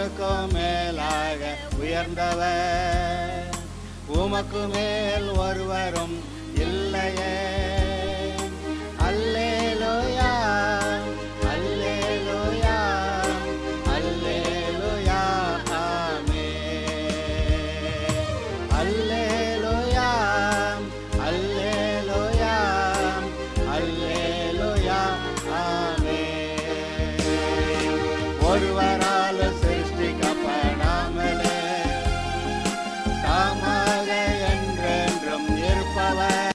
எல்லாருக்கும் மேலாக உயர்ந்தவர், உமக்கு மேல் ஒருவரும் இல்லையே. அல்லேலூயா, அல்லேலூயா, அல்லேலூயா, ஆமென். அல்லேலூயா, அல்லேலூயா, அல்லேலூயா, ஆமென். ஒருவரால் சிருஷ்டிக்கப்படாமலே தாமாக என்றென்றும் இருப்பவர்.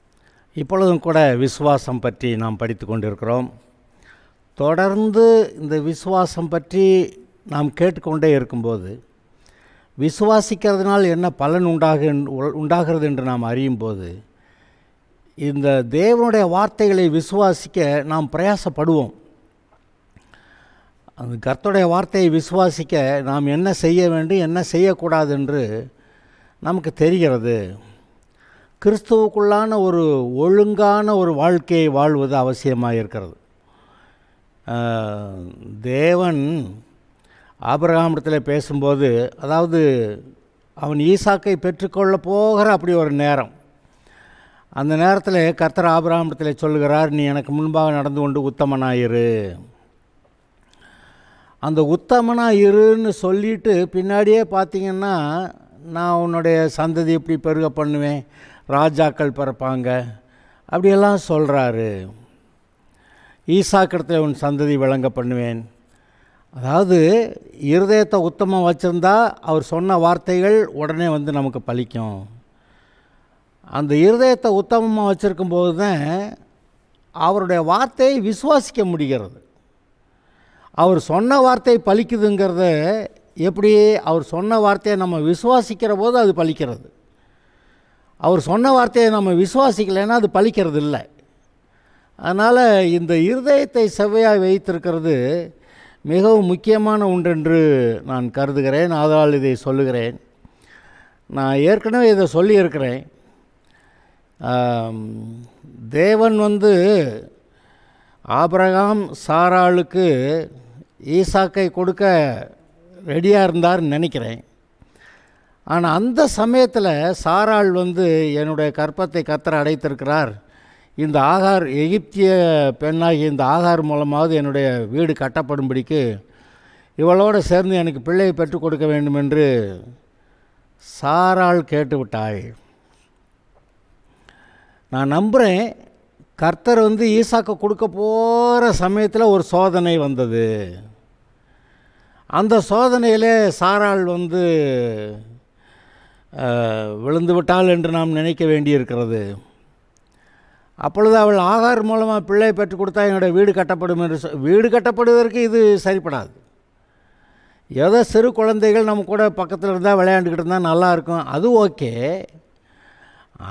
இப்பொழுதும் கூட விசுவாசம் பற்றி நாம் படித்து கொண்டிருக்கிறோம். தொடர்ந்து இந்த விசுவாசம் பற்றி நாம் கேட்டுக்கொண்டே இருக்கும்போது, விசுவாசிக்கிறதுனால் என்ன பலன் உண்டாகிறது என்று நாம் அறியும்போது, இந்த தேவனுடைய வார்த்தைகளை விசுவாசிக்க நாம் பிரயாசப்படுவோம். அந்த கர்த்தருடைய வார்த்தையை விசுவாசிக்க நாம் என்ன செய்ய வேண்டும், என்ன செய்யக்கூடாது என்று நமக்கு தெரிகிறது. கிறிஸ்துவுக்குள்ளான ஒரு ஒழுங்கான ஒரு வாழ்க்கையை வாழ்வது அவசியமாக இருக்கிறது. தேவன் ஆபிரகாமிடத்தில் பேசும்போது, அதாவது அவன் ஈசாக்கை பெற்றுக்கொள்ள போகிற அப்படி ஒரு நேரம், அந்த நேரத்தில் கர்த்தர் ஆபிரகாமிடத்தில் சொல்லுகிறார், நீ எனக்கு முன்பாக நடந்து கொண்டு உத்தமனாயிரு. அந்த உத்தமனாயிருன்னு சொல்லிட்டு பின்னாடியே பார்த்திங்கன்னா, நான் உன்னுடைய சந்ததி இப்படி பெருக பண்ணுவேன், ராஜாக்கள் பிறப்பாங்க, அப்படியெல்லாம் சொல்கிறாரு. ஈசாக்கிடத்தில் உன் சந்ததி விளங்க பண்ணுவேன். அதாவது இருதயத்தை உத்தமம் வச்சுருந்தா அவர் சொன்ன வார்த்தைகள் உடனே வந்து நமக்கு பலிக்கும். அந்த இருதயத்தை உத்தமமாக வச்சுருக்கும்போது தான் அவருடைய வார்த்தையை விசுவாசிக்க முடிகிறது. அவர் சொன்ன வார்த்தை பலிக்குதுங்கிறத எப்படி, அவர் சொன்ன வார்த்தையை நம்ம விசுவாசிக்கிற போது அது பலிக்கிறது. அவர் சொன்ன வார்த்தையை நம்ம விசுவாசிக்கலைன்னா அது பலிக்கிறது இல்லை. அதனால் இந்த இருதயத்தை செவ்வையாக வைத்திருக்கிறது மிகவும் முக்கியமான ஒன்றென்று நான் கருதுகிறேன். அதனால் இதை சொல்லுகிறேன். நான் ஏற்கனவே இதை சொல்லியிருக்கிறேன். தேவன் வந்து ஆபிரகாம் சாராளுக்கு ஈசாக்கை கொடுக்க ரெடியாக இருந்தார்னு நினைக்கிறேன். ஆனால் அந்த சமயத்தில் சாராள் வந்து என்னுடைய கற்பத்தை கர்த்தர் அடைத்திருக்கிறார், இந்த ஆகார் எகிப்திய பெண்ணாகிய இந்த ஆகார் மூலமாவது என்னுடைய வீடு கட்டப்படும்படிக்கு இவளோடு சேர்ந்து எனக்கு பிள்ளையை பெற்றுக் கொடுக்க வேண்டும் என்று சாராள் கேட்டுவிட்டாள். நான் நம்புகிறேன் கர்த்தர் வந்து ஈசாக்கை கொடுக்க போகிற சமயத்தில் ஒரு சோதனை வந்தது. அந்த சோதனையிலே சாராள் வந்து விழுந்து விட்டாள் என்று நாம் நினைக்க வேண்டியிருக்கிறது. அப்பொழுது அவள் ஆகார் மூலமாக பிள்ளை பெற்றுக் கொடுத்தா என்னுடைய வீடு கட்டப்படும் என்று வீடு கட்டப்படுவதற்கு இது சரிப்படாது. ஏதோ சிறு குழந்தைகள் நம்ம கூட பக்கத்தில் இருந்தால் விளையாண்டுக்கிட்டு இருந்தால் நல்லாயிருக்கும், அது ஓகே.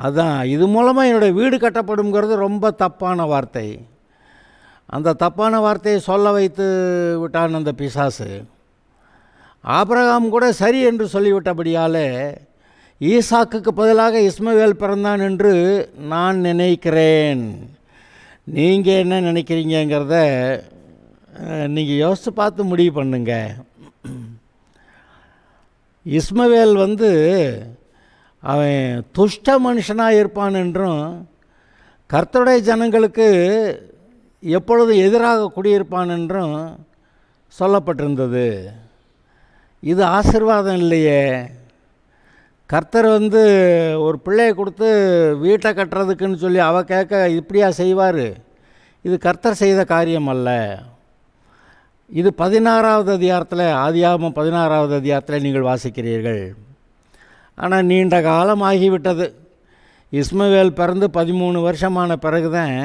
அதான் இது மூலமாக என்னுடைய வீடு கட்டப்படுங்கிறது ரொம்ப தப்பான வார்த்தை. அந்த தப்பான வார்த்தையை சொல்ல வைத்து விட்டான் அந்த பிசாசு. ஆபிரகாம் கூட சரி என்று சொல்லிவிட்டபடியாலே ஈசாக்குக்கு பதிலாக இஸ்மவேல் பிறந்தான் என்று நான் நினைக்கிறேன். நீங்கள் என்ன நினைக்கிறீங்கிறத நீங்கள் யோசித்து பார்த்து முடிவு பண்ணுங்க. இஸ்மவேல் வந்து அவன் துஷ்ட மனுஷனாக இருப்பான் என்றும் கர்த்தருடைய ஜனங்களுக்கு எப்பொழுதும் எதிராக குடியிருப்பான் என்றும் சொல்லப்பட்டிருந்தது. இது ஆசீர்வாதம் இல்லையே. கர்த்தர் வந்து ஒரு பிள்ளையை கொடுத்து வீட்டை கட்டுறதுக்குன்னு சொல்லி அவள் கேட்க இப்படியா செய்வார்? இது கர்த்தர் செய்த காரியம் அல்ல. இது 16வது அதிகாரத்தில், ஆதியாகமம் 16வது அதிகாரத்தில் நீங்கள் வாசிக்கிறீர்கள். ஆனால் நீண்ட காலம் ஆகிவிட்டது. இஸ்மவேல் பிறந்து 13 வருஷமான பிறகு தான்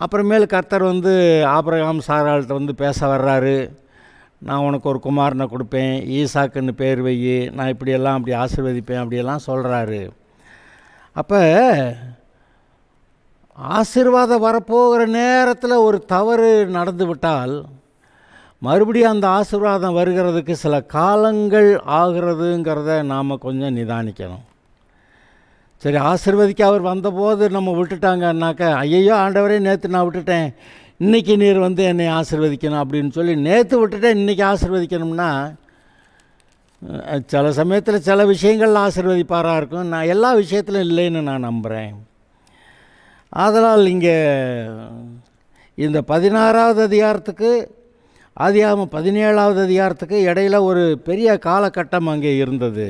அப்புறமேல் கர்த்தர் வந்து ஆபிரகாம் சாராள்கிட்ட வந்து பேச வர்றாரு. நான் உனக்கு ஒரு குமாரனை கொடுப்பேன், ஈசாக்குன்னு பேர் வை, நான் இப்படியெல்லாம் அப்படி ஆசீர்வதிப்பேன் அப்படியெல்லாம் சொல்கிறாரு. அப்போ ஆசீர்வாதம் வரப்போகிற நேரத்தில் ஒரு தவறு நடந்து விட்டால் மறுபடியும் அந்த ஆசீர்வாதம் வருகிறதுக்கு சில காலங்கள் ஆகிறதுங்கிறத நாம் கொஞ்சம் நிதானிக்கணும். சரி, ஆசீர்வதிக்க அவர் வந்தபோது நம்ம விட்டுட்டாங்கன்னாக்கா, ஐயையோ ஆண்டவரே நேற்று நான் விட்டுட்டேன், இன்றைக்கி நீர் வந்து என்னை ஆசீர்வதிக்கணும் அப்படின்னு சொல்லி நேற்று விட்டுட்டேன் இன்றைக்கி ஆசீர்வதிக்கணும்னா சில சமயத்தில் சில விஷயங்கள் ஆசீர்வதிப்பாராக இருக்கும். நான் எல்லா விஷயத்திலும் இல்லைன்னு நான் நம்புகிறேன். ஆதலால் இங்கே இந்த 16வது அதிகாரத்துக்கு ஆதியாகமம் 17வது அதிகாரத்துக்கு இடையில் ஒரு பெரிய காலகட்டம் அங்கே இருந்தது.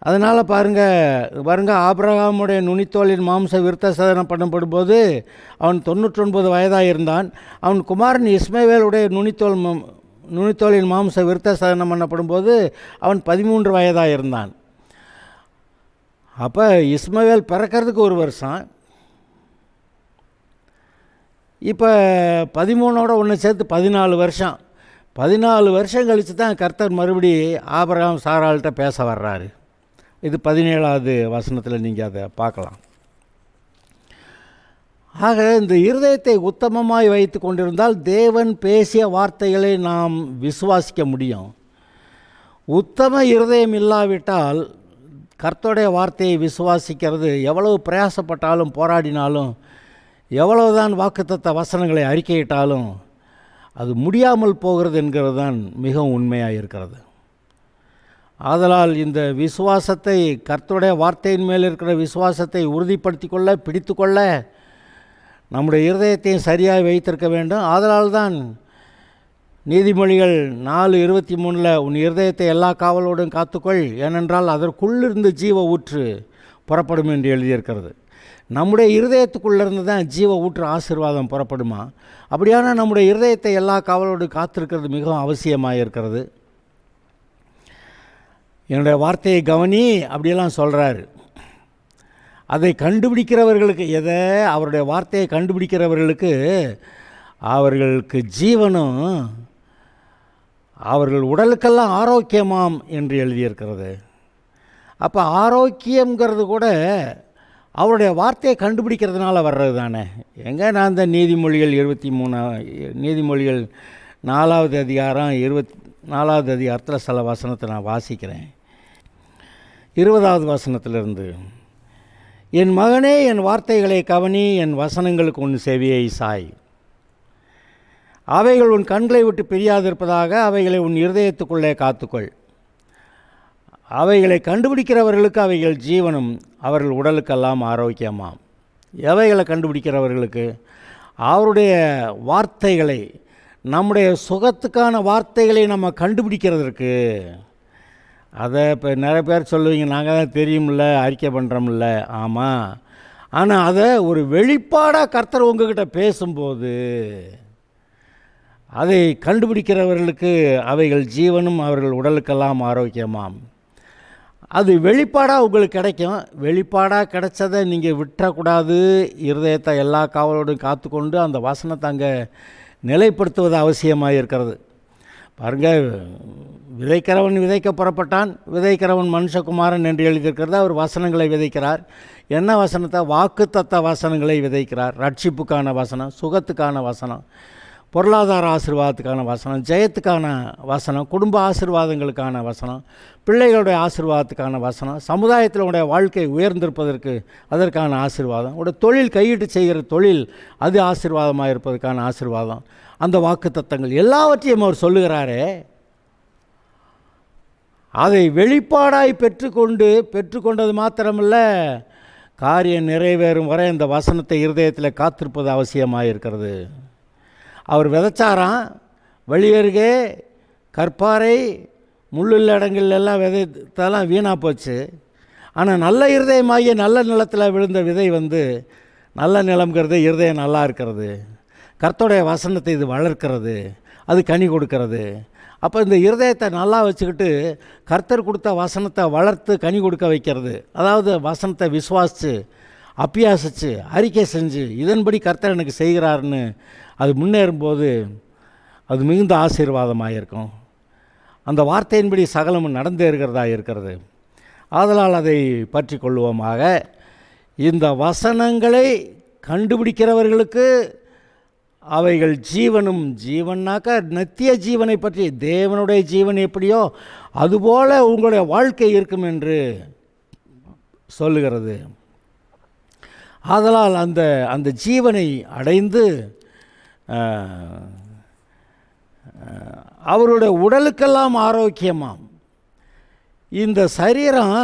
அதனால் பாருங்க ஆபிரகாமுடைய நுனித்தோலின் மாம்ச விருத்த சேதனம் பண்ணப்படும்போது அவன் 99 வயதாக இருந்தான். அவன் குமாரன் இஸ்மவேலுடைய நுனித்தோலின் மாம்ச விருத்த சேதனம் பண்ணப்படும்போது அவன் 13 வயதாக இருந்தான். அப்போ இஸ்மவேல் பிறக்கிறதுக்கு ஒரு வருஷம், இப்போ 13ஓட ஒன்று சேர்த்து 14 வருஷம். 14 வருஷம் கழித்து தான் கர்த்தர் மறுபடி ஆபிரகாம் சாராள்கிட்ட பேச வர்றாரு. இது 17வது வசனத்தில் நீங்கள் அதை பார்க்கலாம். ஆக இந்த இருதயத்தை உத்தமமாய் வைத்து கொண்டிருந்தால் தேவன் பேசிய வார்த்தைகளை நாம் விசுவாசிக்க முடியும். உத்தம இருதயம் இல்லாவிட்டால் கர்த்தருடைய வார்த்தையை விசுவாசிக்கிறது எவ்வளவு பிரயாசப்பட்டாலும் போராடினாலும் எவ்வளவுதான் வாக்குத்தத்த வசனங்களை அறிக்கையிட்டாலும் அது முடியாமல் போகிறது என்கிறது தான் மிகவும் உண்மையாக இருக்கிறது. ஆதலால் இந்த விசுவாசத்தை, கர்த்தருடைய வார்த்தையின் மேல் இருக்கிற விசுவாசத்தை உறுதிப்படுத்தி கொள்ள, பிடித்து கொள்ள நம்முடைய இருதயத்தையும் சரியாக வைத்திருக்க வேண்டும். ஆதலால் தான் நீதிமொழிகள் 4:23 உன் இருதயத்தை எல்லா காவலோடும் காத்துக்கொள், ஏனென்றால் அதற்குள்ளிருந்து ஜீவ ஊற்று புறப்படும் என்று எழுதியிருக்கிறது. நம்முடைய இருதயத்துக்குள்ளேருந்து தான் ஜீவ ஊற்று ஆசீர்வாதம் புறப்படுமா? அப்படியான நம்முடைய இருதயத்தை எல்லா காவலோடு காத்திருக்கிறது மிகவும் அவசியமாக இருக்கிறது. என்னுடைய வார்த்தையை கவனி அப்படியெல்லாம் சொல்கிறாரு. அதை கண்டுபிடிக்கிறவர்களுக்கு, அவருடைய வார்த்தையை கண்டுபிடிக்கிறவர்களுக்கு அவர்களுக்கு ஜீவனும் அவர்கள் உடலுக்கெல்லாம் ஆரோக்கியமாம் என்று எழுதியிருக்கிறது. அப்போ ஆரோக்கியங்கிறது கூட அவருடைய வார்த்தையை கண்டுபிடிக்கிறதுனால வர்றது தானே. நான் இந்த நீதிமொழிகள் 4வது அதிகாரம் 24வது அதிகாரத்தில் சில வசனத்தை நான் வாசிக்கிறேன். 20வது வசனத்திலிருந்து, என் மகனே என் வார்த்தைகளை கவனி, என் வசனங்களுக்கு உன் செவியை சாய். அவைகள் உன் கண்களை விட்டு பிரியாதிருப்பதாக அவைகளை உன் இருதயத்துக்குள்ளே காத்துக்கொள். அவைகளை கண்டுபிடிக்கிறவர்களுக்கு அவைகள் ஜீவனும் அவர்கள் உடலுக்கெல்லாம் ஆரோக்கியமாம். எவைகளை கண்டுபிடிக்கிறவர்களுக்கு? அவருடைய வார்த்தைகளை, நம்முடைய சுகத்துக்கான வார்த்தைகளை நம்ம கண்டுபிடிக்கிறதுக்கு. அதை இப்போ நிறைய பேர் சொல்லுவீங்க, நாங்கள் தான் தெரியுமில்ல, அறிக்கை பண்ணுறோம்ல. ஆமாம், ஆனால் அதை ஒரு வெளிப்பாடாக கர்த்தர் உங்ககிட்ட பேசும்போது அதை கண்டுபிடிக்கிறவர்களுக்கு அவைகள் ஜீவனும் அவர்கள் உடலுக்கெல்லாம் ஆரோக்கியமாம். அது வெளிப்பாடாக உங்களுக்கு கிடைக்கும். வெளிப்பாடாக கிடைச்சதை நீங்கள் விட்டுறக்கூடாது. இருதயத்தை எல்லா காவலோடும் காத்துக்கொண்டு அந்த வசனத்தை அங்கே நிலைப்படுத்துவது அவசியமாக இருக்கிறது. பாருங்கள், விதைக்கிறவன் விதைக்க புறப்பட்டான், விதைக்கிறவன் மனுஷகுமாரன் என்று எழுதியிருக்கிறது. அவர் வசனங்களை விதைக்கிறார். என்ன வசனத்தை? வாக்குத்தத்த வசனங்களை விதைக்கிறார். ரட்சிப்புக்கான வசனம், சுகத்துக்கான வசனம், பொருளாதார ஆசீர்வாதத்துக்கான வசனம், ஜெயத்துக்கான வசனம், குடும்ப ஆசீர்வாதங்களுக்கான வசனம், பிள்ளைகளுடைய ஆசீர்வாதத்துக்கான வசனம், சமுதாயத்தில் உடைய வாழ்க்கை உயர்ந்திருப்பதற்கு அதற்கான ஆசீர்வாதம், உடைய தொழில் கையிட்டு செய்கிற தொழில் அது ஆசீர்வாதமாக இருப்பதற்கான ஆசீர்வாதம், அந்த வாக்குத்தத்தங்கள் எல்லாவற்றையும் அவர் சொல்லுகிறாரே. அதை வெளிப்பாடாய் பெற்றுக்கொண்டது மாத்திரமல்ல, காரியம் நிறைவேறும் வரை அந்த வசனத்தை இருதயத்தில் காத்திருப்பது அவசியமாக இருக்கிறது. அவர் விதைச்சாராம், வெளியருகே கற்பாறை முள்ளுள்ள இடங்கள்லாம் விதைத்தெல்லாம் வீணாக போச்சு. ஆனால் நல்ல இருதயமாகிய நல்ல நிலத்தில் விழுந்த விதை நல்ல நிலம்ங்கிறது இருதயம் நல்லா இருக்கிறது. கர்த்தருடைய வசனத்தை இது வளர்க்கிறது, அது கனி கொடுக்கிறது. அப்போ இந்த இருதயத்தை நல்லா வச்சுக்கிட்டு கர்த்தர் கொடுத்த வசனத்தை வளர்த்து கனி கொடுக்க வைக்கிறது. அதாவது வசனத்தை விசுவாசித்து அபியாசித்து அறிக்கை செஞ்சு இதன்படி கர்த்தர் எனக்கு செய்கிறாருன்னு அது முன்னேறும்போது அது மிகுந்த ஆசீர்வாதமாக இருக்கும். அந்த வார்த்தையின்படி சகலமும் நடந்தேறுகிறதா இருக்கிறது. ஆதலால் அதை பற்றி கொள்வோமாக. இந்த வசனங்களை கண்டுபிடிக்கிறவர்களுக்கு அவைகள் ஜீவனும், ஜீவனாக்க நித்திய ஜீவனை பற்றி, தேவனுடைய ஜீவன் எப்படியோ அதுபோல் உங்களுடைய வாழ்க்கை இருக்கும் என்று சொல்லுகிறது. ஆதலால் அந்த ஜீவனை அடைந்து அவருடைய உடலுக்கெல்லாம் ஆரோக்கியமாம். இந்த சரீரம்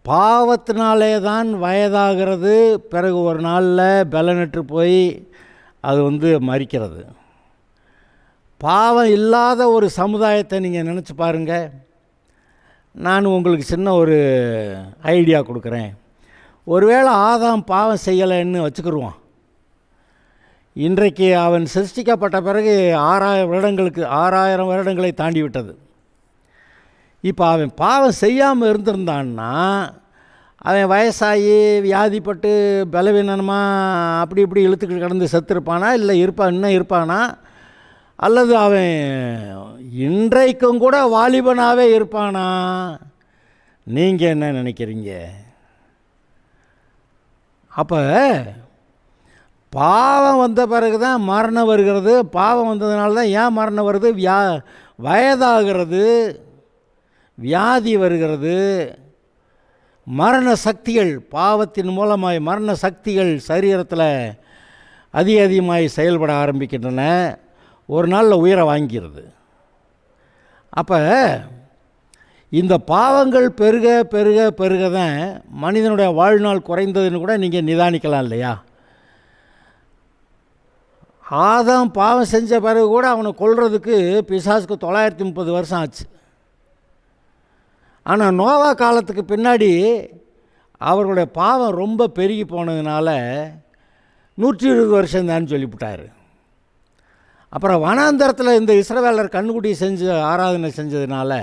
பாவத்தினாலே தான் வயதாகிறது, பிறகு ஒரு நாளில் பலனற்று போய் அது மரிக்கிறது. பாவம் இல்லாத ஒரு சமுதாயத்தை நீங்கள் நினச்சி பாருங்கள். நான் உங்களுக்கு சின்ன ஒரு ஐடியா கொடுக்குறேன். ஒருவேளை ஆதாம் பாவம் செய்யலைன்னு வச்சுக்கிடுவான். இன்றைக்கு அவன் சிருஷ்டிக்கப்பட்ட பிறகு 6000 வருடங்களை தாண்டி விட்டது. இப்போ அவன் பாவம் செய்யாமல் இருந்திருந்தான்னா அவன் வயசாகி வியாதிப்பட்டு பலவீனமாக அப்படி இப்படி இழுத்துக்கிட்டு கிடந்து செத்துருப்பானா, இல்லை இன்னும் இருப்பானா, அல்லது அவன் இன்றைக்கும் கூட வாலிபனாகவே இருப்பானா? நீங்கள் என்ன நினைக்கிறீங்க? அப்போ பாவம் வந்த பிறகு தான் மரணம் வருகிறது. பாவம் வந்ததுனால தான் ஏன் மரணம் வருது? வயதாகிறது, வியாதி வருகிறது, மரண சக்திகள், பாவத்தின் மூலமாய் மரண சக்திகள் சரீரத்தில் அதிகமாகி செயல்பட ஆரம்பிக்கின்றன. ஒரு நாளில் உயிரை வாங்கிக்கிறது. அப்போ இந்த பாவங்கள் பெருக பெருக பெருக தான் மனிதனுடைய வாழ்நாள் குறைந்ததுன்னு கூட நீங்கள் நிதானிக்கலாம் இல்லையா? ஆதாம் பாவம் செஞ்ச பிறகு கூட அவனை கொல்றதுக்கு பிசாசுக்கு 930 வருஷம் ஆச்சு. ஆனால் நோவா காலத்துக்கு பின்னாடி அவர்களுடைய பாவம் ரொம்ப பெருகி போனதுனால 120 வருஷம் தான் சொல்லிவிட்டார். அப்புறம் வனாந்தரத்தில் இந்த இஸ்ரவேலர் கண்ணுக்குட்டி செஞ்சு ஆராதனை செஞ்சதுனால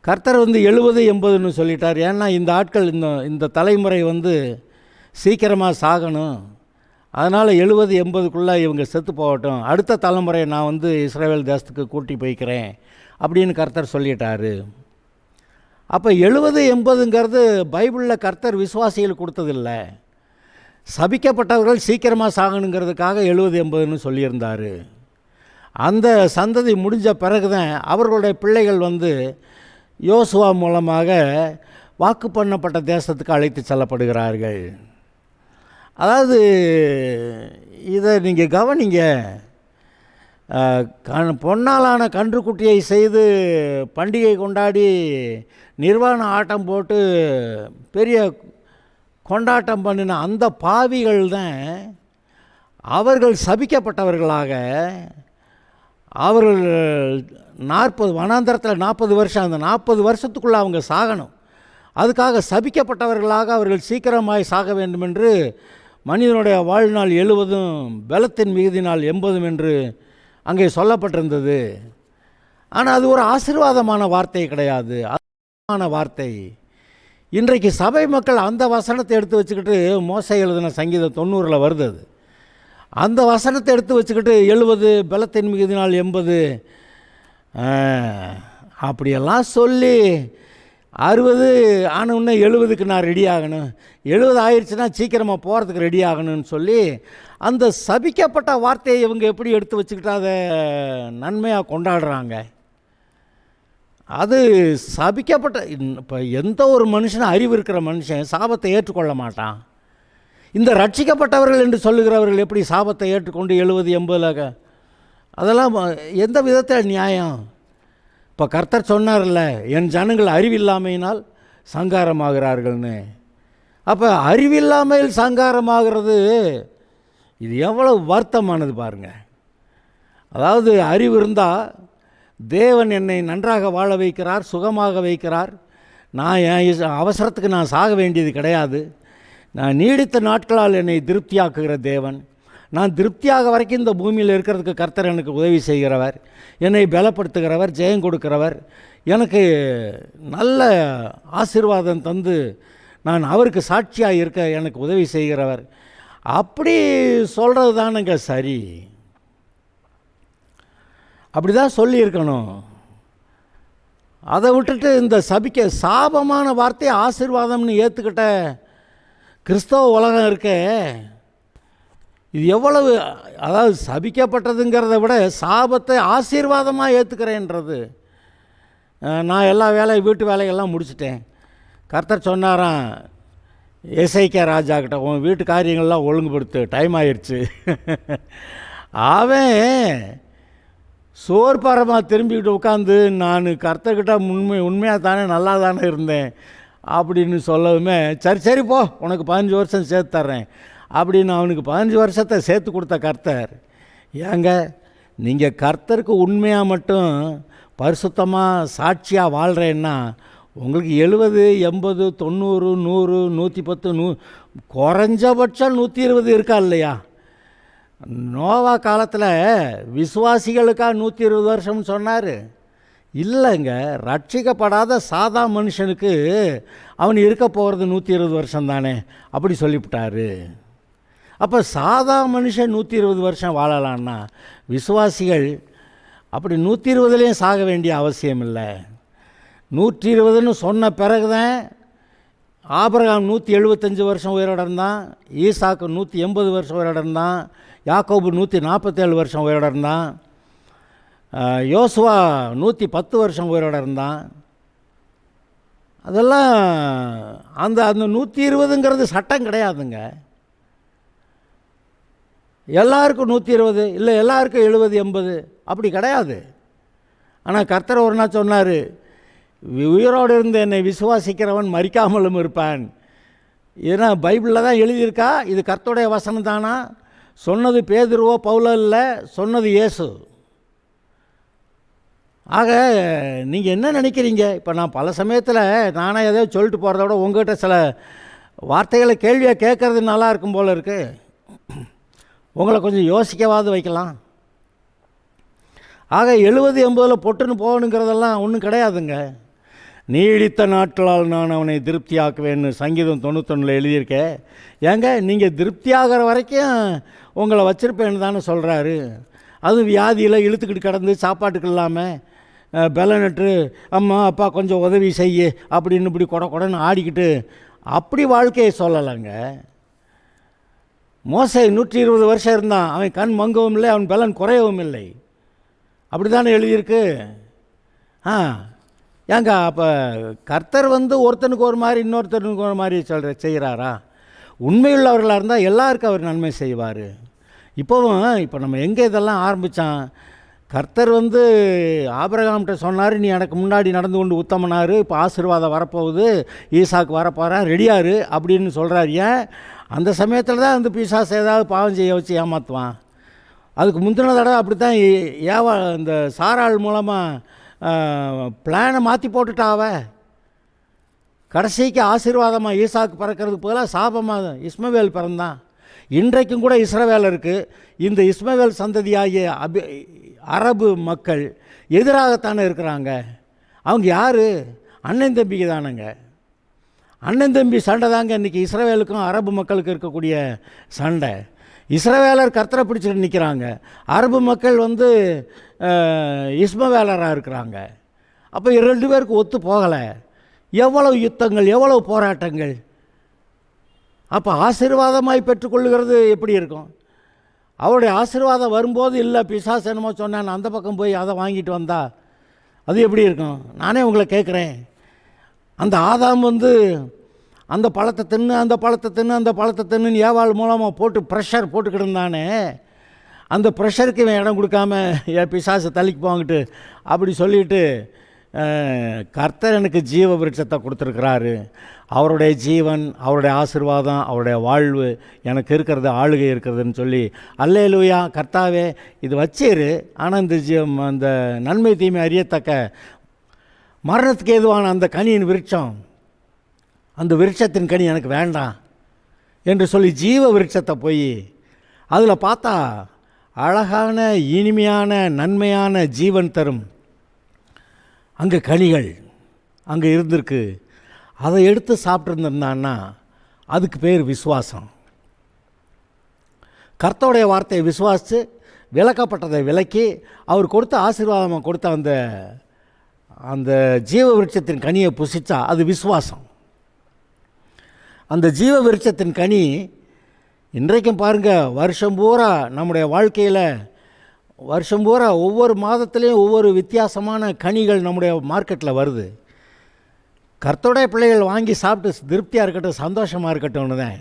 கர்த்தர் 70-80ன்னு சொல்லிட்டார். ஏன்னா இந்த ஆட்கள் இந்த தலைமுறை சீக்கிரமாக சாகணும், அதனால் 70-80க்குள்ளே இவங்க செத்து போகட்டும், அடுத்த தலைமுறையை நான் இஸ்ரவேல் தேசத்துக்கு கூட்டி போய்க்கிறேன் அப்படின்னு கர்த்தர் சொல்லிட்டார். அப்போ 70-80ங்கிறது பைபிளில் கர்த்தர் விசுவாசிகள் கொடுத்ததில்லை. சபிக்கப்பட்டவர்கள் சீக்கிரமாக சாகணுங்கிறதுக்காக 70-80ன்னு சொல்லியிருந்தார். அந்த சந்ததி முடிஞ்ச பிறகு தான் அவர்களுடைய பிள்ளைகள் யோசுவா மூலமாக வாக்கு பண்ணப்பட்ட தேசத்துக்கு அழைத்து செல்லப்படுகிறார்கள். அதாவது இதை நீங்கள் கவனிங்க. பொன்னாலான கன்றுக்குட்டியை செய்து பண்டிகை கொண்டாடி நிர்வாண ஆட்டம் போட்டு பெரிய கொண்டாட்டம் பண்ணின அந்த பாவிகள் தான் அவர்கள் சபிக்கப்பட்டவர்களாக அவர்கள் வனாந்தரத்தில் 40 வருஷம், அந்த 40 வருஷத்துக்குள்ளே அவங்க சாகணும், அதுக்காக சபிக்கப்பட்டவர்களாக அவர்கள் சீக்கிரமாய் சாக வேண்டும் என்று மனிதனுடைய வாழ்நாள் 70, பலத்தின் மிகுதினால் 80 என்று அங்கே சொல்லப்பட்டிருந்தது. ஆனால் அது ஒரு ஆசீர்வாதமான வார்த்தை கிடையாது, ஆசீர்வாதமான வார்த்தை. இன்றைக்கு சபை மக்கள் அந்த வசனத்தை எடுத்து வச்சுக்கிட்டு, மோசே எழுதின சங்கீதம் 90 வருது, அது அந்த வசனத்தை எடுத்து வச்சுக்கிட்டு 70 பலத்தின் மிகுதினால் 80 அப்படியெல்லாம் சொல்லி 60 ஆனவுடனே 70க்கு நான் ரெடி ஆகணும், 70 ஆயிடுச்சுன்னா சீக்கிரமாக போகிறதுக்கு ரெடி ஆகணும்னு சொல்லி அந்த சபிக்கப்பட்ட வார்த்தையை இவங்க எப்படி எடுத்து வச்சுக்கிட்டு அதை நன்மையாக கொண்டாடுறாங்க. அது சபிக்கப்பட்ட, இப்போ எந்த ஒரு மனுஷனும் அறிவு இருக்கிற மனுஷன் சாபத்தை ஏற்றுக்கொள்ள மாட்டான். இந்த ரட்சிக்கப்பட்டவர்கள் என்று சொல்லுகிறவர்கள் எப்படி சாபத்தை ஏற்றுக்கொண்டு 70-80 அதெல்லாம் எந்த விதத்தில் நியாயம்? இப்போ கர்த்தர் சொன்னார்ல, என் ஜனங்கள் அறிவில்லாமையினால் சங்காரமாகிறார்கள்னு. அப்போ அறிவில்லாமையில் சங்காரமாகிறது இது எவ்வளவு வருத்தமானது பாருங்கள். அதாவது அறிவு இருந்தால் தேவன் என்னை நன்றாக வாழ வைக்கிறார், சுகமாக வைக்கிறார், நான் என் அவசரத்துக்கு நான் சாக வேண்டியது கிடையாது, நான் நீடித்த நாட்களால் என்னை திருப்தியாக்குகிற தேவன், நான் திருப்தியாக வரைக்கும் இந்த பூமியில் இருக்கிறதுக்கு கர்த்தர் எனக்கு உதவி செய்கிறவர், என்னை பலப்படுத்துகிறவர், ஜெயம் கொடுக்கிறவர், எனக்கு நல்ல ஆசீர்வாதம் தந்து நான் அவருக்கு சாட்சியாக இருக்க எனக்கு உதவி செய்கிறவர், அப்படி சொல்கிறது தானுங்க சரி. அப்படி தான் சொல்லியிருக்கணும். அதை விட்டுட்டு இந்த சாபமான வார்த்தையை ஆசீர்வாதம்னு ஏற்றுக்கிட்ட கிறிஸ்தவ உலகம் இருக்க, இது எவ்வளவு, அதாவது சபிக்கப்பட்டதுங்கிறத விட சாபத்தை ஆசீர்வாதமாக ஏற்றுக்கிறேன்றது. நான் எல்லா வீட்டு வேலைகள்லாம் முடிச்சிட்டேன், கர்த்தர் சொன்னாராம் எசேக்கியா ராஜா கிட்ட, உன் வீட்டு காரியங்கள்லாம் ஒழுங்குபடுத்து, டைம் ஆயிடுச்சு. அவன் சோர்பாரமாக திரும்பிக்கிட்டு உட்காந்து நான் கர்த்தர்கிட்ட உண்மையாக தானே நல்லா தானே இருந்தேன் அப்படின்னு சொல்லவுமே சரி சரி போ உனக்கு 15 வருஷம் சேர்த்து தர்றேன் அப்படின்னு அவனுக்கு 15 வருஷத்தை சேர்த்து கொடுத்த கர்த்தர், ஏங்க நீங்கள் கர்த்தருக்கு உண்மையாக மட்டும் பரிசுத்தமாக சாட்சியாக வாழ்கிறேன்னா உங்களுக்கு 70, 80, 90, 100, 110, குறைஞ்சபட்சம் 120 இருக்கா இல்லையா? நோவா காலத்தில் விசுவாசிகளுக்கா 120 வருஷம்னு சொன்னார்? இல்லைங்க, ரட்சிக்கப்படாத சாதா மனுஷனுக்கு அவன் இருக்க போகிறது 120 வருஷம் தானே அப்படி சொல்லிவிட்டாரு. அப்போ சாதா மனுஷன் 120 வருஷம் வாழலான்னா விசுவாசிகள் அப்படி 120லேயும் சாக வேண்டிய அவசியம் இல்லை. 120ன்னு சொன்ன பிறகு தான் ஆபிரகாம் 175 வருஷம் உயிரோட இருந்தான், ஈசாக்கு 180 வருஷம் உயிரோட இருந்தான், யாக்கோபு 147 வருஷம் உயிரோட இருந்தான், யோசுவா 110 வருஷம் உயிரோட இருந்தான். அதெல்லாம் அந்த அந்த 120ங்கிறது சட்டம் கிடையாதுங்க. எல்லாருக்கும் 120 இல்லை, எல்லாருக்கும் 70, 80 அப்படி கிடையாது. ஆனால் கர்த்தர் ஒரு நாள் சொன்னார், உயிரோடு இருந்து என்னை விசுவாசிக்கிறவன் மரிக்காமலும் இருப்பான். ஏன்னா பைபிளில் தான் எழுதியிருக்கா, இது கர்த்தருடைய வசனம் தானா? சொன்னது பேதுருவோ பவுலோ இல்லை, சொன்னது இயேசு. ஆக நீங்கள் என்ன நினைக்கிறீங்க? இப்போ நான் பல சமயத்தில் நானே ஏதோ சொல்லிட்டு போகிறத விட உங்கள்கிட்ட சில வார்த்தைகளை கேள்வியாக கேட்குறது நல்லா இருக்கும் போல் இருக்குது. உங்களை கொஞ்சம் யோசிக்கவாது வைக்கலாம். ஆக 70, 80 பொட்டுன்னு போகணுங்கிறதெல்லாம் ஒன்றும் கிடையாதுங்க. நீடித்த நாட்களால் நான் அவனை திருப்தியாக்குவேன்னு சங்கீதம் 91 எழுதியிருக்கேன். ஏங்க நீங்கள் திருப்தியாகிற வரைக்கும் உங்களை வச்சுருப்பேன்னு தானே சொல்கிறாரு. அது வியாதியில் இழுத்துக்கிட்டு கிடந்து சாப்பாட்டுக்கு இல்லாமல் பலனட்டு அம்மா அப்பா கொஞ்சம் உதவி செய்ய அப்படின்னு இப்படி கொடன்னு ஆடிக்கிட்டு அப்படி வாழ்க்கையை சொல்லலைங்க. மோசே 120 வருஷம் இருந்தான், அவன் கண் மங்கவும் இல்லை, அவன் பலன் குறையவும் இல்லை. அப்படி தானே எழுதியிருக்கு. ஏங்க அப்போ கர்த்தர் ஒருத்தனுக்கு ஒரு மாதிரி இன்னொருத்தனுக்கு ஒரு மாதிரி செய்கிறாரா? உண்மையுள்ளவர்களாக இருந்தால் எல்லாருக்கும் அவர் நன்மை செய்வார். இப்போ நம்ம எங்கே இதெல்லாம் ஆரம்பித்தான்? கர்த்தர் ஆபிரகாம்கிட்ட சொன்னார், நீ எனக்கு முன்னாடி நடந்து கொண்டு உத்தமனார், இப்போ ஆசீர்வாதம் வரப்போகுது, ஈசாக்கு வரப்போகிறான், ரெடியாரு அப்படின்னு சொல்கிறார். ஏன் அந்த சமயத்தில் தான் பிசாசு ஏதாவது பாவம் செய்ய வச்சு ஏமாற்றுவான். அதுக்கு முந்தின தடவை அப்படி தான் இந்த சாராள் மூலமாக பிளானை மாற்றி போட்டுட்டாவ. கடைசிக்கு ஆசீர்வாதமாக ஈசாக்கு பிறக்கிறதுக்கு பதிலாக சாபமாக இஸ்மவேல் பிறந்தான். இன்றைக்கும் கூட இஸ்ரவேல் இருக்குது. இந்த இஸ்மவேல் சந்ததியாகிய அரபு மக்கள் எதிராகத்தானே இருக்கிறாங்க. அவங்க யார்? அண்ணன் தம்பிக்கு தானேங்க. அண்ணன் தம்பி சண்டை தாங்க இன்றைக்கி இஸ்ரவேலுக்கும் அரபு மக்களுக்கு இருக்கக்கூடிய சண்டை. இஸ்ரவேலர் கர்த்தரை பிடிச்சிட்டு நிற்கிறாங்க, அரபு மக்கள் இஸ்மவேலராக இருக்கிறாங்க. அப்போ 2 பேருக்கு ஒத்து போகலை. எவ்வளவு யுத்தங்கள், எவ்வளவு போராட்டங்கள். அப்போ ஆசீர்வாதமாய் பெற்றுக்கொள்ளுகிறது எப்படி இருக்கும்? அவருடைய ஆசீர்வாதம் வரும்போது இல்லை பிசாசு என்னமோ சொன்னான் அந்த பக்கம் போய் அதை வாங்கிட்டு வந்தா அது எப்படி இருக்கும்? நானே உங்களை கேட்குறேன். அந்த ஆதாம் அந்த பழத்தை தின்னு அந்த பழத்தை தின்னு அந்த பழத்தை தின்னு ஏவாள் மூலமாக போட்டு ப்ரெஷர் போட்டுக்கிட்டு இருந்தானே, அந்த ப்ரெஷருக்கு இவன் இடம் கொடுக்காம என் பிசாசை தள்ளிக்கு போங்கிட்டு அப்படி சொல்லிட்டு கர்த்தர் எனக்கு ஜீவ விருட்சத்தை கொடுத்துருக்கிறாரு. அவருடைய ஜீவன், அவருடைய ஆசீர்வாதம், அவருடைய வாழ்வு எனக்கு இருக்கிறது, ஆளுகை இருக்கிறதுன்னு சொல்லி அல்லேலூயா கர்த்தாவே இது வச்சிரு. ஆனால் அந்த நன்மை தீமை அறியத்தக்க மரணத்துக்கு ஏதுவான அந்த கனியின் விருட்சம், அந்த விருட்சத்தின் கனி எனக்கு வேண்டாம் என்று சொல்லி ஜீவ விருட்சத்தை போய் அதில் பார்த்தா அழகான இனிமையான நன்மையான ஜீவன் தரும் அங்கே கனிகள் அங்கே இருந்திருக்கு. அதை எடுத்து சாப்பிட்ருந்தான்னா அதுக்கு பேர் விசுவாசம். கர்த்தருடைய வார்த்தையை விசுவாசித்து விளக்கப்பட்டதை விலக்கி அவர் கொடுத்த ஆசீர்வாதமாக கொடுத்த அந்த ஜீவ விருட்சத்தின் கனியை புசித்தா அது விசுவாசம். அந்த ஜீவ விருட்சத்தின் கனி இன்றைக்கும் பாருங்கள், வருஷம் பூரா நம்முடைய வாழ்க்கையில் வருஷம் பூரா ஒவ்வொரு மாதத்துலேயும் ஒவ்வொரு வித்தியாசமான கனிகள் நம்முடைய மார்க்கெட்டில் வருது. கர்த்தருடைய பிள்ளைகள் வாங்கி சாப்பிட்டு திருப்தியாக இருக்கட்டும், சந்தோஷமாக இருக்கட்டும்னு தான்.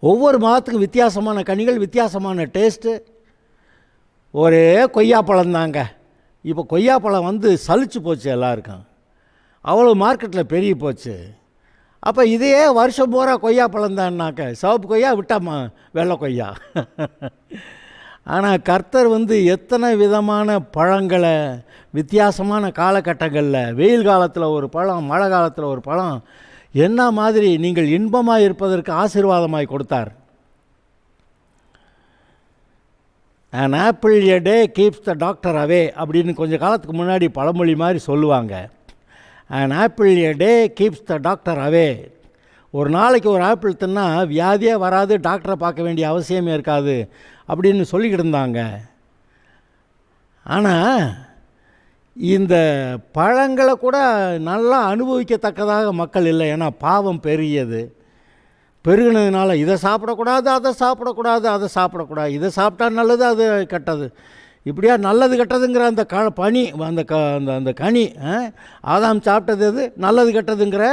ஒவ்வொரு மாதத்துக்கும் வித்தியாசமான கனிகள், வித்தியாசமான டேஸ்ட்டு. ஒரே கொய்யாப்பழம் தாங்க. இப்போ கொய்யாப்பழம் வந்து சலிச்சு போச்சு எல்லாருக்கும், அவ்வளோ மார்க்கெட்டில் பெருகி போச்சு. அப்போ இதையே வருஷம் பூரா கொய்யாப்பழம் தான்னாக்க சிவப்பு கொய்யா விட்டாமா வெள்ளை கொய்யா. ஆனால் கர்த்தர் வந்து எத்தனை விதமான பழங்களை வித்தியாசமான காலகட்டங்களில், வெயில் காலத்தில் ஒரு பழம், மழை காலத்தில் ஒரு பழம், என்ன மாதிரி நீங்கள் இன்பமாக இருப்பதற்கு ஆசீர்வாதமாய் கொடுத்தார். an apple a day keeps the doctor away அப்படின்னு கொஞ்சம் காலத்துக்கு முன்னாடி பழமொழி மாதிரி சொல்லுவாங்க. an apple a day keeps the doctor away. ஒரு நாளைக்கு ஒரு ஆப்பிள் தின்னா வியாதியே வராது, டாக்டரை பார்க்க வேண்டிய அவசியமே இருக்காது அப்படின்னு சொல்லிக்கிட்டு இருந்தாங்க. ஆனால் இந்த பழங்களை கூட நல்லா அனுபவிக்கத்தக்கதாக மக்கள் இல்லை. ஏன்னா பாவம் பெருகியது. பெருகினதுனால இதை சாப்பிடக்கூடாது, அதை சாப்பிடக்கூடாது, அதை சாப்பிடக்கூடாது, இதை சாப்பிட்டா நல்லது, அது கெட்டது, இப்படியா நல்லது கெட்டதுங்கிற அந்த பனி, அந்த கனி, ஆதாம் சாப்பிட்டது எது நல்லது கெட்டதுங்கிற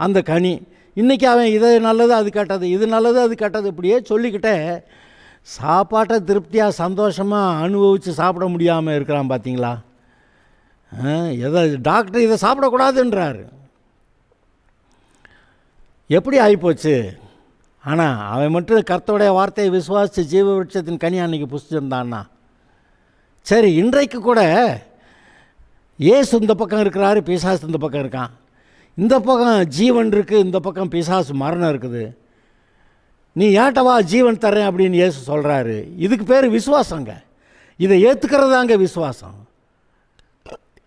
அந்த கனி. இன்றைக்கி அவன் இது நல்லது அது கெட்டது, இது நல்லது அது கெட்டது, இப்படியே சொல்லிக்கிட்டே சாப்பாட்டை திருப்தியாக சந்தோஷமாக அனுபவித்து சாப்பிட முடியாமல் இருக்கிறான். பார்த்தீங்களா? எதை டாக்டர் இதை சாப்பிடக்கூடாதுன்றார். எப்படி ஆகிப்போச்சு? ஆனால் அவன் மட்டும் கர்த்தருடைய வார்த்தையை விசுவாசித்து ஜீவ விருட்சத்தின் கனி அன்றைக்கி புசிச்சிருந்தான்னா சரி. இன்றைக்கு கூட இயேசு இந்த பக்கம் இருக்கிறாரு, பிசாசு இந்த பக்கம் இருக்கான். இந்த பக்கம் ஜீவன் இருக்குது, இந்த பக்கம் பிசாசு மரணம் இருக்குது. நீ ஏட்டவா ஜீவன் தரேன் அப்படின்னு இயேசு சொல்கிறாரு. இதுக்கு பேர் விசுவாசங்க. இதை ஏற்றுக்கிறதாங்க விசுவாசம்.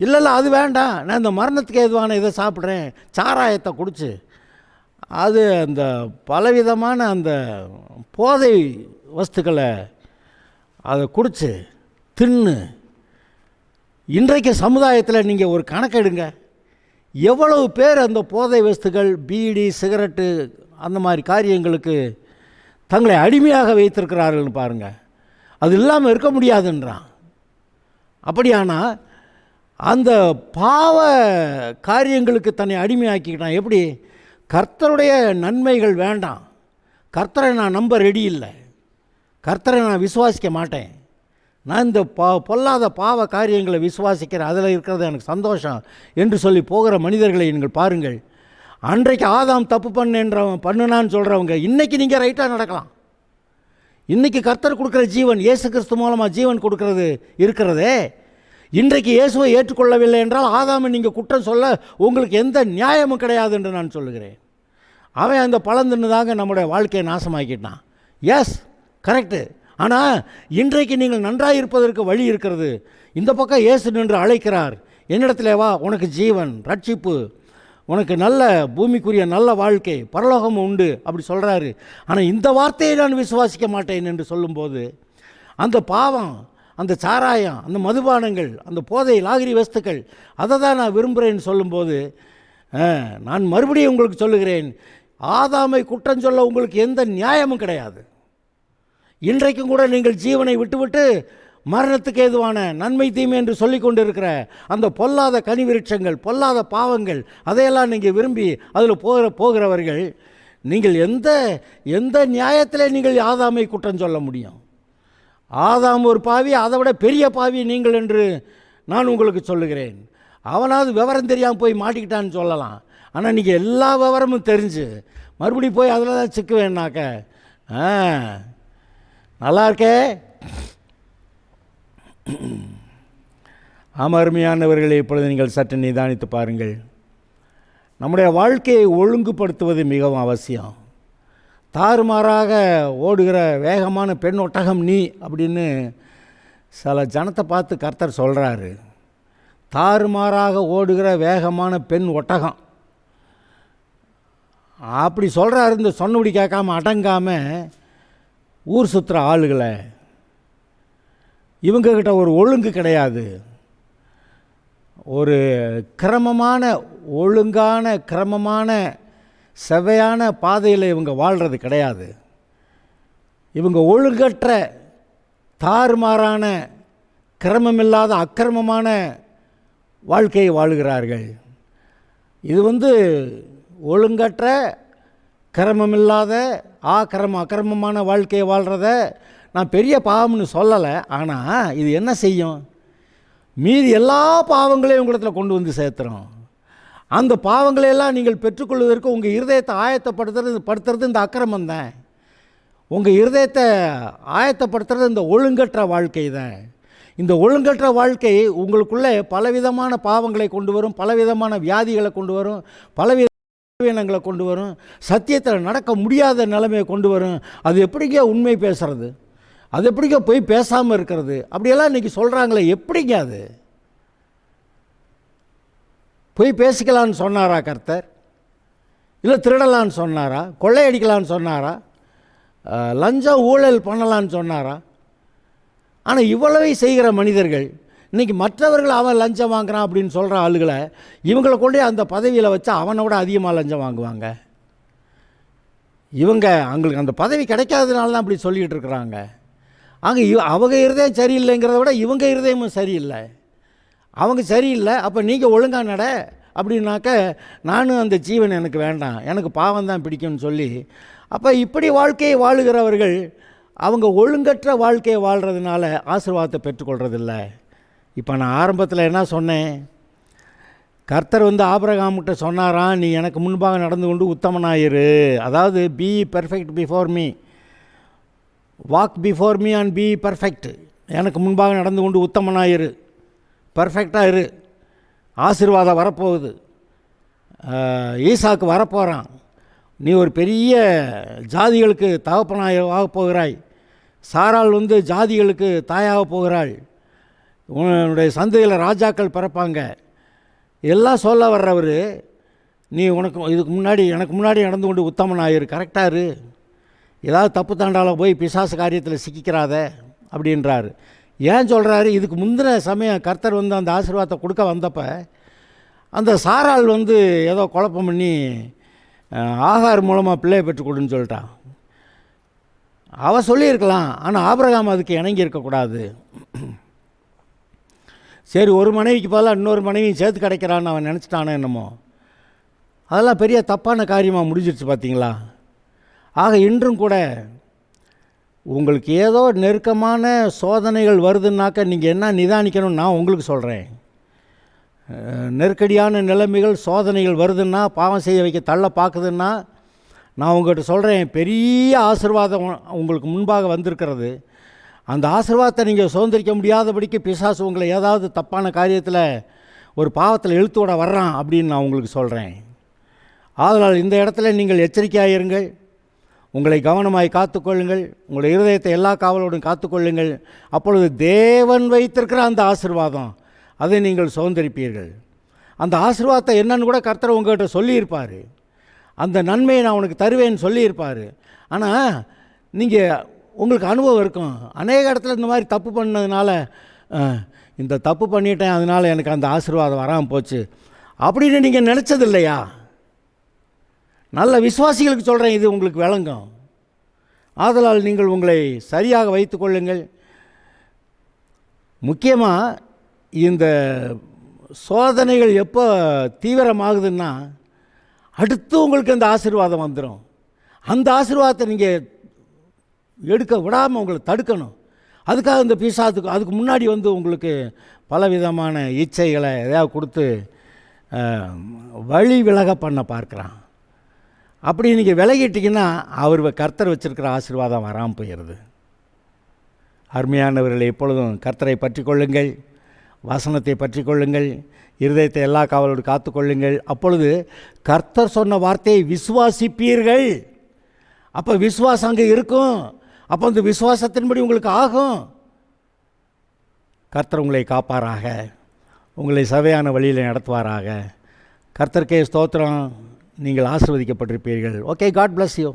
இல்லை அது வேண்டாம், நான் இந்த மரணத்துக்கு ஏதுவான இதை சாப்பிட்றேன், சாராயத்தை குடிச்சு, அது அந்த பலவிதமான அந்த போதை வஸ்துக்களை அதை குடிச்சு தின்னு. இன்றைக்கு சமுதாயத்தில் நீங்கள் ஒரு கணக்கெடுங்க, எவ்வளவு பேர் அந்த போதை வஸ்துகள், பீடி, சிகரெட்டு, அந்த மாதிரி காரியங்களுக்கு தங்களை அடிமையாக வைத்திருக்கிறார்கள்னு பாருங்கள். அது இல்லாமல் இருக்க முடியாதுன்றான். அப்படியானா அந்த பாவ காரியங்களுக்கு தன்னை அடிமையாக்கிக்கிட்டான். எப்படி? கர்த்தருடைய நன்மைகள் வேண்டாம், கர்த்தரை நான் நம்ப ரெடி இல்லை, கர்த்தரை நான் விசுவாசிக்க மாட்டேன், நான் இந்த பொல்லாத பாவ காரியங்களை விசுவாசிக்கிறேன், அதில் இருக்கிறது எனக்கு சந்தோஷம் என்று சொல்லி போகிற மனிதர்களை நீங்கள் பாருங்கள். அன்றைக்கு ஆதாம் தப்பு பண்ணுனான்னு சொல்கிறவங்க இன்றைக்கி நீங்கள் ரைட்டாக நடக்கலாம். இன்றைக்கி கர்த்தர் கொடுக்குற ஜீவன், இயேசு கிறிஸ்து மூலமாக ஜீவன் கொடுக்கறது இருக்கிறதே. இன்றைக்கு இயேசுவை ஏற்றுக்கொள்ளவில்லை என்றால் ஆதாமை நீங்கள் குற்றம் சொல்ல உங்களுக்கு எந்த நியாயமும் கிடையாது என்று நான் சொல்லுகிறேன். அவன் அந்த பழம் தின்னுதாங்க நம்முடைய வாழ்க்கையை நாசமாக்கிட்டான். S, correct. ஆனால் இன்றைக்கு நீங்கள் நன்றாக இருப்பதற்கு வழி இருக்கிறது. இந்த பக்கம் இயேசு நின்று அழைக்கிறார், என்னிடத்துல வா, உனக்கு ஜீவன், ரட்சிப்பு, உனக்கு நல்ல பூமிக்குரிய நல்ல வாழ்க்கை, பரலோகம் உண்டு அப்படி சொல்கிறாரு. ஆனால் இந்த வார்த்தையை நான் விசுவாசிக்க மாட்டேன் என்று சொல்லும்போது அந்த பாவம், அந்த சாராயம், அந்த மதுபானங்கள், அந்த போதை லாகிரி வஸ்துக்கள், அதை தான் நான் விரும்புகிறேன்னு சொல்லும்போது நான் மறுபடியும் உங்களுக்கு சொல்லுகிறேன், ஆதாமை குற்றம் சொல்ல உங்களுக்கு எந்த நியாயமும் கிடையாது. இன்றைக்கும் கூட நீங்கள் ஜீவனை விட்டுவிட்டு மரணத்துக்கு ஏதுவான நன்மை தீமை என்று சொல்லி கொண்டு இருக்கிற அந்த பொல்லாத கனி விருட்சங்கள், பொல்லாத பாவங்கள், அதையெல்லாம் நீங்கள் விரும்பி அதில் போகிறவர்கள், நீங்கள் எந்த நியாயத்தில் நீங்கள் ஆதாமை குற்றம் சொல்ல முடியும்? ஆதாம் ஒரு பாவி, அதை விட பெரிய பாவி நீங்கள் என்று நான் உங்களுக்கு சொல்லுகிறேன். அவனாவது விவரம் தெரியாமல் போய் மாட்டிக்கிட்டான்னு சொல்லலாம். ஆனால் நீங்கள் எல்லா விவரமும் தெரிஞ்சு மறுபடியும் போய் அதில் தான் சிக்குவேன்னாக்க நல்லா இருக்கே. அருமையானவர்களே, இப்பொழுது நீங்கள் சற்று நிதானித்து பாருங்கள். நம்முடைய வாழ்க்கையை ஒழுங்குபடுத்துவது மிகவும் அவசியம். தாறுமாறாக ஓடுகிற வேகமான பெண் ஒட்டகம் நீ அப்படின்னு சில ஜனத்தை பார்த்து கர்த்தர் சொல்கிறாரு. தாறுமாறாக ஓடுகிற வேகமான பெண் ஒட்டகம் அப்படி சொல்கிறாரு. இந்த சொன்னபடி கேட்காமல் அடங்காமல் ஊர் சுற்றுற ஆளுகளை, இவங்கக்கிட்ட ஒரு ஒழுங்கு கிடையாது, ஒரு கிரமமான ஒழுங்கான கிரமமான செவ்வையான பாதையில் இவங்க வாழ்கிறது கிடையாது. இவங்க ஒழுங்கற்ற தாறுமாறான கிரமமில்லாத அக்கிரமமான வாழ்க்கையை வாழுகிறார்கள். இது ஒழுங்கற்ற கிரமமில்லாத அக்கிரமமான வாழ்க்கையை வாழ்கிறத நான் பெரிய பாவம்னு சொல்லலை. ஆனால் இது என்ன செய்யும்? மீதி எல்லா பாவங்களையும் உங்களிடத்தில் கொண்டு வந்து சேர்த்துறோம். அந்த பாவங்களையெல்லாம் நீங்கள் பெற்றுக்கொள்வதற்கு உங்கள் இருதயத்தை படுத்துறது இந்த அக்கிரமம் தான். உங்கள் இருதயத்தை ஆயத்தப்படுத்துறது இந்த ஒழுங்கற்ற வாழ்க்கை தான். இந்த ஒழுங்கற்ற வாழ்க்கை உங்களுக்குள்ளே பலவிதமான பாவங்களை கொண்டு வரும், பலவிதமான வியாதிகளை கொண்டு வரும், பலவிதங்களை கொண்டு வரும், சத்தியத்தில் நடக்க முடியாத நிலைமையை கொண்டு வரும். அது எப்படிங்க உண்மை பேசுறது? அது எப்படிங்க போய் பேசாமல் இருக்கிறது? அப்படியெல்லாம் இன்றைக்கி சொல்கிறாங்களே, எப்படிங்க அது? போய் பேசிக்கலான்னு சொன்னாரா கர்த்தர்? இல்லை திருடலான்னு சொன்னாரா? கொள்ளையடிக்கலான்னு சொன்னாரா? லஞ்சம் ஊழல் பண்ணலான்னு சொன்னாரா? ஆனால் இவ்வளவை செய்கிற மனிதர்கள் இன்றைக்கி மற்றவர்கள் அவன் லஞ்சம் வாங்குறான் அப்படின்னு சொல்கிற ஆளுகளை இவங்களை கொண்டு அந்த பதவியில் வச்சா அவனோட அதிகமாக லஞ்சம் வாங்குவாங்க. இவங்க அவங்களுக்கு அந்த பதவி கிடைக்காததுனால தான் அப்படி சொல்லிகிட்டு இருக்கிறாங்க. அங்கே அவங்க இருதயம் சரியில்லைங்கிறத விட இவங்க இருதயமும் சரியில்லை. அவங்க சரியில்லை, அப்போ நீங்கள் ஒழுங்காக நட அப்படின்னாக்க நானும் அந்த ஜீவன் எனக்கு வேண்டாம், எனக்கு பாவம் தான் பிடிக்கும்னு சொல்லி, அப்போ இப்படி வாழ்க்கையை வாழுகிறவர்கள் அவங்க ஒழுங்கற்ற வாழ்க்கையை வாழ்கிறதுனால ஆசீர்வாதத்தை பெற்றுக்கொள்கிறதில்ல. இப்போ நான் ஆரம்பத்தில் என்ன சொன்னேன்? கர்த்தர் ஆபிரகாம்கிட்ட சொன்னாராம், நீ எனக்கு முன்பாக நடந்து கொண்டு உத்தமனாயிரு, அதாவது B perfect before me, walk before me and B perfect. எனக்கு முன்பாக நடந்து கொண்டு உத்தமனாயிரு, பர்ஃபெக்டாக இரு, ஆசீர்வாதம் வரப்போகுது, ஈசாக்கு வரப்போகிறான், நீ ஒரு பெரிய ஜாதிகளுக்கு தகப்பனாக போகிறாய், சாராள் ஜாதிகளுக்கு தாயாக போகிறாள், உன்னுடைய சந்தையில் ராஜாக்கள் பிறப்பாங்க, எல்லாம் சொல்ல வர்றவர் நீ இதுக்கு முன்னாடி எனக்கு முன்னாடி நடந்து கொண்டு உத்தமனாயிரு, கரெக்டாக இரு, ஏதாவது தப்பு தாண்டால போய் பிசாசு காரியத்தில் சிக்கிக்கிறாத அப்படின்றாரு. ஏன் சொல்கிறாரு? இதுக்கு முந்தின சமயம் கர்த்தர் அந்த ஆசீர்வாதத்தை கொடுக்க வந்தப்போ அந்த சாராள் ஏதோ குழப்பம் பண்ணி ஆகார் மூலமாக பிள்ளையை பெற்றுக்கொடுன்னு சொல்லிட்டான். அவள் சொல்லியிருக்கலாம், ஆனால் ஆபிரகாம் அதுக்கு இணங்கி இருக்கக்கூடாது. சரி, ஒரு மனைவிக்கு பதிலாக இன்னொரு மனைவியும் சேர்த்து கிடைக்கிறான்னு அவன் நினச்சிட்டானே என்னமோ. அதெல்லாம் பெரிய தப்பான காரியமாக முடிஞ்சிருச்சு பார்த்தீங்களா. ஆக இன்றும் கூட உங்களுக்கு ஏதோ நெருக்கமான சோதனைகள் வருதுன்னாக்க நீங்கள் என்ன நிதானிக்கணும்னு நான் உங்களுக்கு சொல்கிறேன். நெருக்கடியான நிலைமைகள் சோதனைகள் வருதுன்னா, பாவம் செய்ய வைக்க தள்ள பார்க்குதுன்னா, நான் உங்கள்கிட்ட சொல்கிறேன், பெரிய ஆசீர்வாதம் உங்களுக்கு முன்பாக வந்திருக்கிறது. அந்த ஆசீர்வாதத்தை நீங்கள் சுதந்திரிக்க முடியாதபடிக்கு பிசாசு உங்களை ஏதாவது தப்பான காரியத்தில் ஒரு பாவத்தில் இழுத்து விட வர்றான் அப்படின்னு நான் உங்களுக்கு சொல்கிறேன். ஆதலால் இந்த இடத்துல நீங்கள் எச்சரிக்கையாக இருங்கள், உங்களை கவனமாய் காத்துக்கொள்ளுங்கள், உங்களுடைய இருதயத்தை எல்லா காவலோடும் காத்துக்கொள்ளுங்கள். அப்பொழுது தேவன் வைத்திருக்கிற அந்த ஆசீர்வாதம் அதை நீங்கள் சுதந்திரிப்பீர்கள். அந்த ஆசீர்வாதத்தை என்னன்னு கூட கர்த்தர் உங்கள்கிட்ட சொல்லியிருப்பார், அந்த நன்மையை நான் உனக்கு தருவேன்னு சொல்லியிருப்பார். ஆனால் நீங்கள் உங்களுக்கு அனுபவம் இருக்கும், அநேக இடத்துல இந்த மாதிரி தப்பு பண்ணதுனால இந்த தப்பு பண்ணிட்டேன் அதனால் எனக்கு அந்த ஆசீர்வாதம் வராமல் போச்சு அப்படின்னு நீங்கள் நினச்சது இல்லையா? நல்ல விசுவாசிகளுக்கு சொல்கிறேன், இது உங்களுக்கு விளங்கும். ஆதலால் நீங்கள் உங்களை சரியாக வைத்து கொள்ளுங்கள். முக்கியமாக இந்த சோதனைகள் எப்போ தீவிரமாகுதுன்னா அடுத்து உங்களுக்கு அந்த ஆசீர்வாதம் வந்துடும். அந்த ஆசீர்வாதத்தை நீங்கள் எடுக்க விடாமல் உங்களை தடுக்கணும். அதுக்காக இந்த பிசாசுக்கு அதுக்கு முன்னாடி உங்களுக்கு பலவிதமான இச்சைகளை எதாவது கொடுத்து வழி விலக பண்ண பார்க்குறான். அப்படி நீங்கள் விலகிட்டிங்கன்னா அவர் கர்த்தர் வச்சுருக்கிற ஆசீர்வாதம் வராமல் போயிடுது. அருமையானவர்களை எப்பொழுதும் கர்த்தரை பற்றி கொள்ளுங்கள், வசனத்தை பற்றி கொள்ளுங்கள், இருதயத்தை எல்லா காவலோடு காத்துக்கொள்ளுங்கள். அப்பொழுது கர்த்தர் சொன்ன வார்த்தையை விசுவாசிப்பீர்கள். அப்போ விசுவாசம் அங்கே இருக்கும். அப்போ அந்த விசுவாசத்தின்படி உங்களுக்கு ஆகும். கர்த்தர் உங்களை காப்பாராக, உங்களை சபையான வழியில் நடத்துவாராக. கர்த்தருக்கே ஸ்தோத்திரம். நீங்கள் ஆசீர்வதிக்கப்பட்டிருப்பீர்கள். Okay, God bless you.